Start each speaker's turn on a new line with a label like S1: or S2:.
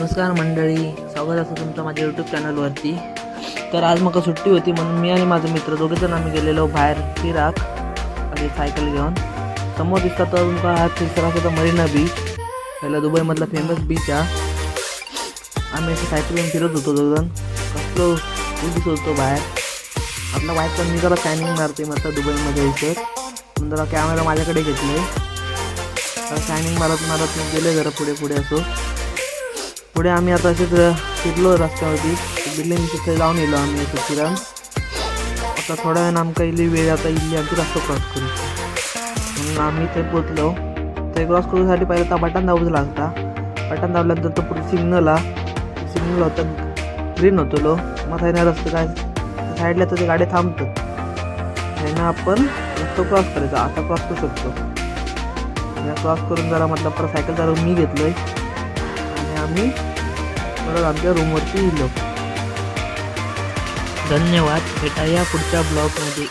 S1: नमस्कार मंडळी, स्वागत असतं तुमचं माझ्या यूट्यूब चॅनलवरती. तर आज मका सुट्टी होती म्हणून मी आणि माझे मित्र दोघेजण आम्ही गेलेलो बाहेर फिराक आणि सायकल घेऊन. समोर दिसतात तर तुमका हा फिरसराचा मरीना बीच, पहिला दुबईमधला फेमस बीच हा. आम्ही अशी सायकल घेऊन फिरत होतो दोघं. कसलो दिसत होतो बाहेर. आपला बाईक पण मी जरा शायनिंग मारते म्हटलं दुबईमध्ये यायचं म्हणून जरा कॅमेरा माझ्याकडे घेतले. शायनिंग मारत मारत मग गेले जरा पुढे पुढे असो. पुढे आम्ही आता असेच फिरलो रस्त्यावरती, बिल्डिंग तिथे जाऊन येलो आम्ही असं फिरान. आता थोड्या वेळानं आमका इल्ली वेळ आता इल्ली आमची रस्ता क्रॉस करू म्हणून आम्ही ते पोचलो. ते क्रॉस करूसाठी पहिलं तर बटन दाबूच लागता. बटन दाबल्यानंतर तो पुढे सिग्नल होता, ग्रीन होतो लो. मग त्याने रस्ते काय साईडला तर ते गाडी थांबतात, त्यानं आपण रस्ता क्रॉस करायचा. आता क्रॉस करू शकतो. क्रॉस करून जरा मतलब परत सायकल जरा मी घेतलोय आणि आम्ही परत आमच्या रूमवरती गेलो. धन्यवाद, भेटाया पुढच्या ब्लॉगमध्ये.